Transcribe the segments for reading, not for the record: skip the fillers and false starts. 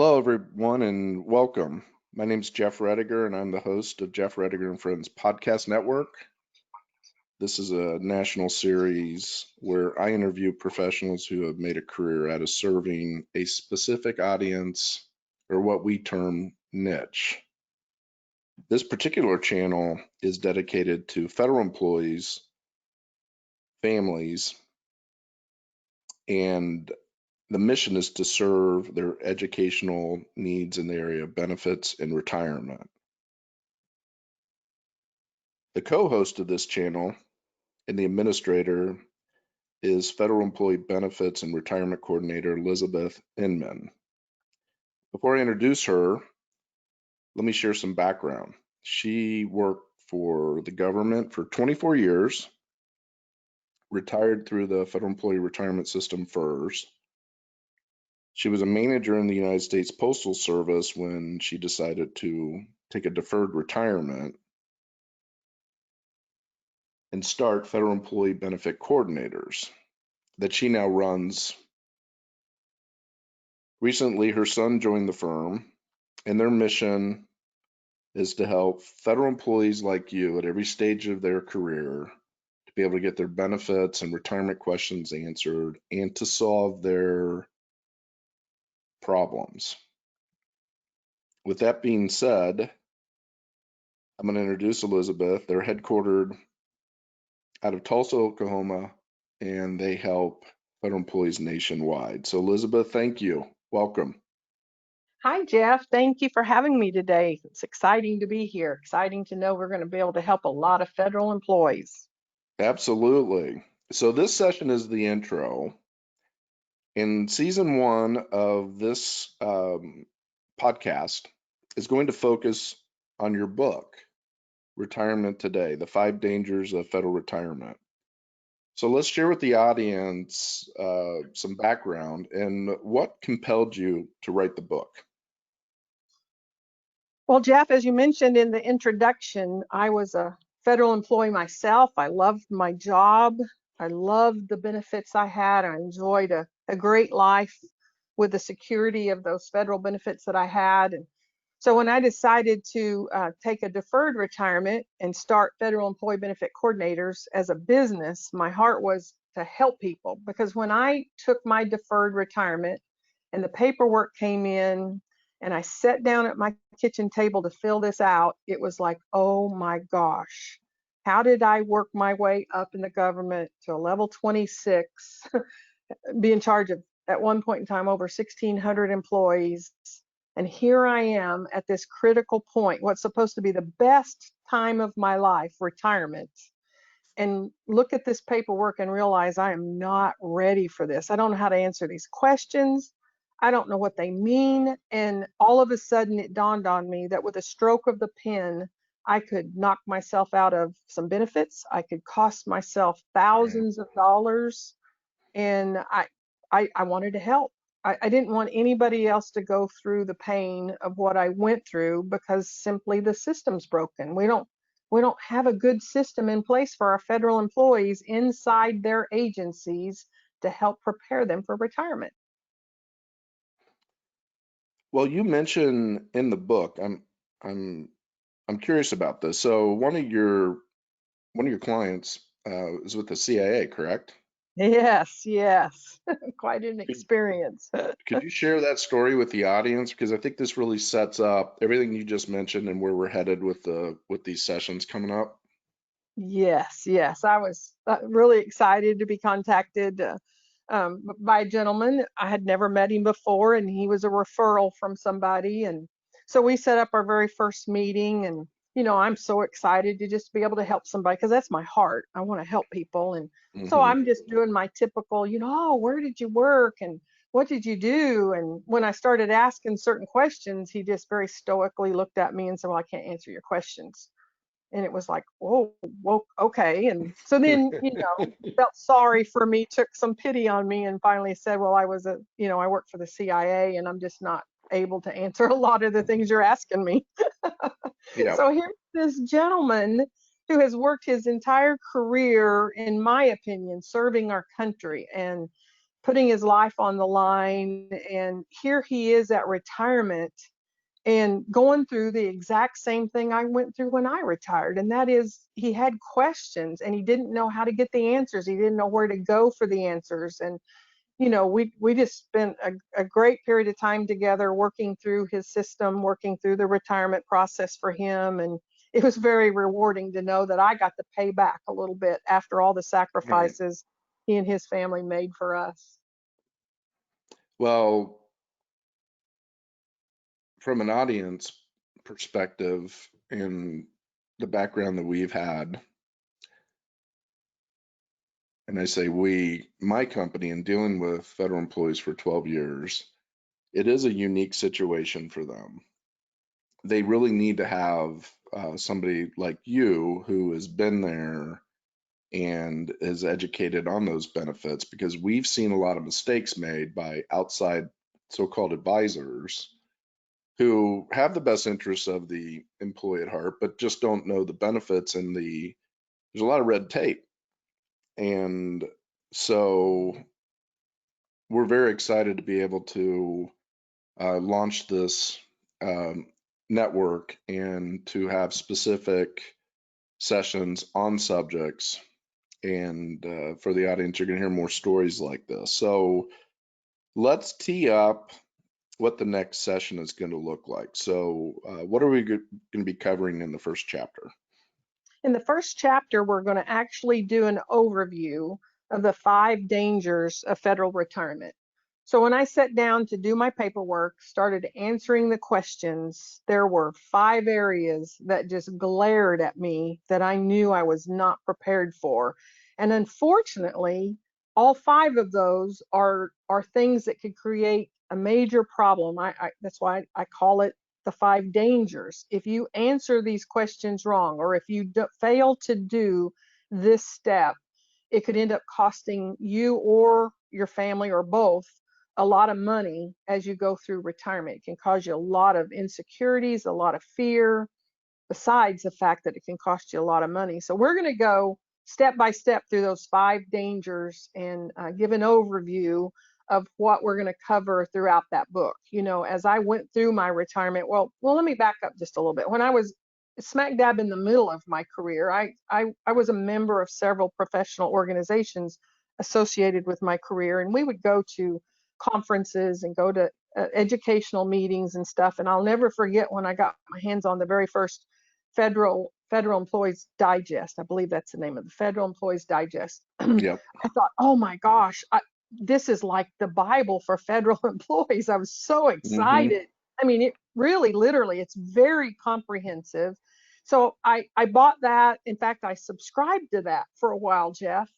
Hello, everyone, and welcome. My name is Jeff Roediger, and I'm the host of Jeff Roediger and Friends Podcast Network. This is a national series where I interview professionals who have made a career out of serving a specific audience, or what we term niche. This particular channel is dedicated to federal employees, families, and the mission is to serve their educational needs in the area of benefits and retirement. The co-host of this channel and the administrator is Federal Employee Benefits and Retirement Coordinator Elizabeth Inman. Before I introduce her, let me share some background. She worked for the government for 24 years, retired through the Federal Employee Retirement System FERS. She was a manager in the United States Postal Service when she decided to take a deferred retirement and start Federal Employee Benefit Coordinators that she now runs. Recently, her son joined the firm, and their mission is to help federal employees like you at every stage of their career to be able to get their benefits and retirement questions answered and to solve their problems. With that being said, I'm going to introduce Elizabeth. They're headquartered out of Tulsa, Oklahoma, and they help federal employees nationwide. So Elizabeth, thank you. Welcome. Hi, Jeff. Thank you for having me today. It's exciting to be here. Exciting to know we're going to be able to help a lot of federal employees. Absolutely. So this session is the intro. In season 1 of this podcast is going to focus on your book, Retirement Today, The 5 Dangers of Federal Retirement. So let's share with the audience some background and what compelled you to write the book. Well, Jeff, as you mentioned in the introduction, I was a federal employee myself. I loved my job. I loved the benefits I had. I enjoyed a great life with the security of those federal benefits that I had. And so when I decided to take a deferred retirement and start Federal Employee Benefit Coordinators as a business, my heart was to help people, because when I took my deferred retirement and the paperwork came in and I sat down at my kitchen table to fill this out, it was like, oh my gosh, how did I work my way up in the government to a level 26, be in charge of, at one point in time, over 1,600 employees. And here I am at this critical point, what's supposed to be the best time of my life, retirement, and look at this paperwork and realize I am not ready for this. I don't know how to answer these questions. I don't know what they mean. And all of a sudden it dawned on me that with a stroke of the pen, I could knock myself out of some benefits. I could cost myself thousands of dollars. And I wanted to help. I didn't want anybody else to go through the pain of what I went through, because simply the system's broken. We don't have a good system in place for our federal employees inside their agencies to help prepare them for retirement. Well, you mentioned in the book, I'm curious about this. So one of your clients is with the CIA, correct? Yes, quite an experience. Could you share that story with the audience? Because I think this really sets up everything you just mentioned and where we're headed with these sessions coming up. Yes, I was really excited to be contacted by a gentleman. I had never met him before, and he was a referral from somebody. And so we set up our very first meeting, and I'm so excited to just be able to help somebody, because that's my heart. I want to help people. And so I'm just doing my typical, oh, where did you work and what did you do? And when I started asking certain questions, he just very stoically looked at me and said, well, I can't answer your questions. And it was like, whoa, okay. And so then, felt sorry for me, took some pity on me, and finally said, well, I work for the CIA, and I'm just not able to answer a lot of the things you're asking me. Yeah. So here's this gentleman who has worked his entire career, in my opinion, serving our country. And putting his life on the line. And here he is at retirement and going through the exact same thing I went through when I retired. And that is, he had questions and he didn't know how to get the answers. He didn't know where to go for the answers. And, we just spent a great period of time together working through his system, working through the retirement process for him. And it was very rewarding to know that I got to pay back a little bit after all the Right. sacrifices he and his family made for us. Well, from an audience perspective and the background that we've had, and I say we, my company, in dealing with federal employees for 12 years, it is a unique situation for them. They really need to have somebody like you who has been there and is educated on those benefits, because we've seen a lot of mistakes made by outside so-called advisors who have the best interests of the employee at heart, but just don't know the benefits, and there's a lot of red tape. And so we're very excited to be able to launch this um, network and to have specific sessions on subjects. And for the audience, you're going to hear more stories like this. So let's tee up what the next session is going to look like. So what are we going to be covering in the first chapter? In the first chapter, we're going to actually do an overview of the 5 dangers of federal retirement. So when I sat down to do my paperwork, started answering the questions, there were 5 areas that just glared at me that I knew I was not prepared for. And unfortunately, all 5 of those are things that could create a major problem. That's why I call it the 5 dangers. If you answer these questions wrong, or if you fail to do this step, it could end up costing you or your family or both a lot of money as you go through retirement. It can cause you a lot of insecurities, a lot of fear, besides the fact that it can cost you a lot of money. So we're going to go step by step through those 5 dangers and give an overview of what we're going to cover throughout that book. As I went through my retirement, let me back up just a little bit. When I was smack dab in the middle of my career, I was a member of several professional organizations associated with my career, and we would go to conferences and go to educational meetings and stuff. And I'll never forget when I got my hands on the very first Federal Employees Digest. I believe that's the name of the Federal Employees Digest. Yep. I thought, oh my gosh, this is like the Bible for federal employees. I was so Hmm. excited. I mean, it really, literally, it's very comprehensive. So I bought that. In fact, I subscribed to that for a while, Jeff.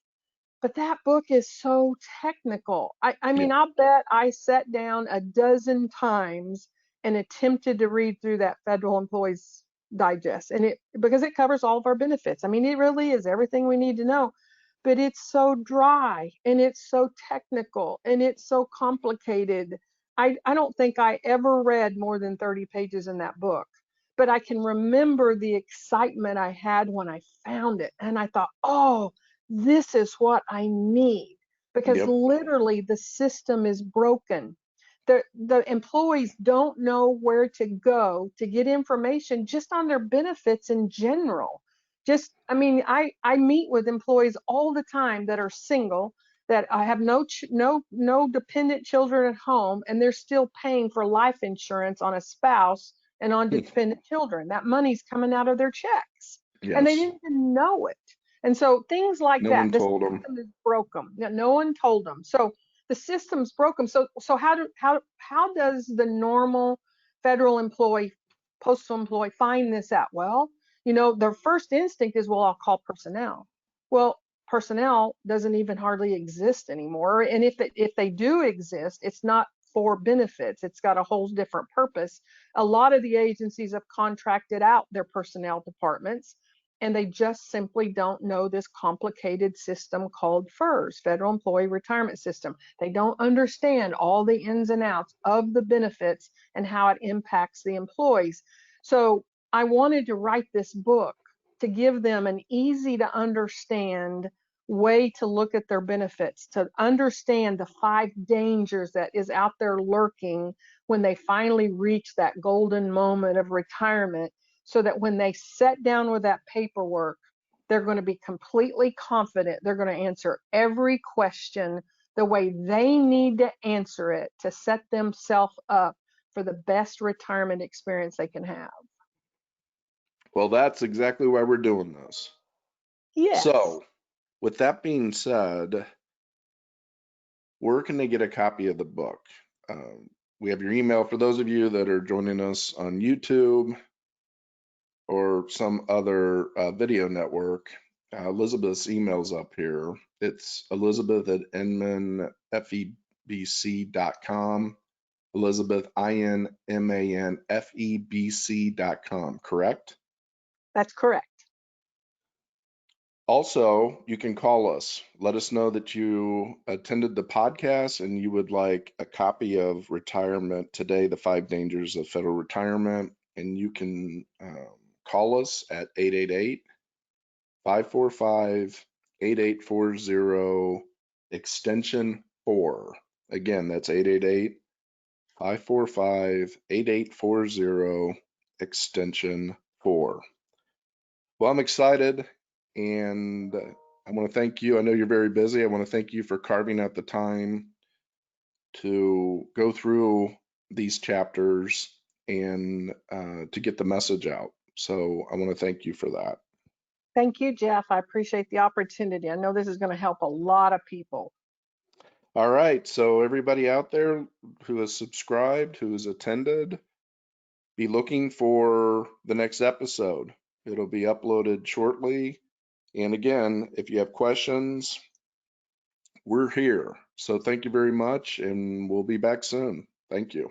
But that book is so technical. I mean, Yep. I'll bet I sat down a dozen times and attempted to read through that Federal Employees Digest, and because it covers all of our benefits. I mean, it really is everything we need to know. But it's so dry and it's so technical and it's so complicated. I don't think I ever read more than 30 pages in that book. But I can remember the excitement I had when I found it. And I thought, oh, this is what I need, because Yep. literally the system is broken. The employees don't know where to go to get information just on their benefits in general. I mean, I meet with employees all the time that are single, that I have no dependent children at home, and they're still paying for life insurance on a spouse and on dependent children. That money's coming out of their checks, and they Yes. didn't even know it. And so things like No that, one the told them. system is broken. No one told them. So the system's broken. So how does the normal federal employee, postal employee find this out? Well, their first instinct is, well, I'll call personnel. Well, personnel doesn't even hardly exist anymore. And if they do exist, it's not for benefits. It's got a whole different purpose. A lot of the agencies have contracted out their personnel departments, and they just simply don't know this complicated system called FERS, Federal Employee Retirement System. They don't understand all the ins and outs of the benefits and how it impacts the employees. So I wanted to write this book to give them an easy to understand way to look at their benefits, to understand the 5 dangers that is out there lurking when they finally reach that golden moment of retirement, so that when they sit down with that paperwork, they're going to be completely confident they're going to answer every question the way they need to answer it to set themselves up for the best retirement experience they can have. Well, that's exactly why we're doing this. Yes. So, with that being said, where can they get a copy of the book? We have your email for those of you that are joining us on YouTube or some other video network. Elizabeth's email's up here. It's elizabeth@inmanfebc.com. Elizabeth, INMANFEBC.com, correct? That's correct. Also, you can call us. Let us know that you attended the podcast and you would like a copy of Retirement Today, The 5 Dangers of Federal Retirement. And you can call us at 888-545-8840, extension 4. Again, that's 888-545-8840, extension 4. Well, I'm excited, and I want to thank you. I know you're very busy. I want to thank you for carving out the time to go through these chapters and to get the message out. So I want to thank you for that. Thank you, Jeff. I appreciate the opportunity. I know this is going to help a lot of people. All right. So everybody out there who has subscribed, who has attended, be looking for the next episode. It'll be uploaded shortly. And again, if you have questions, we're here. So thank you very much, and we'll be back soon. Thank you.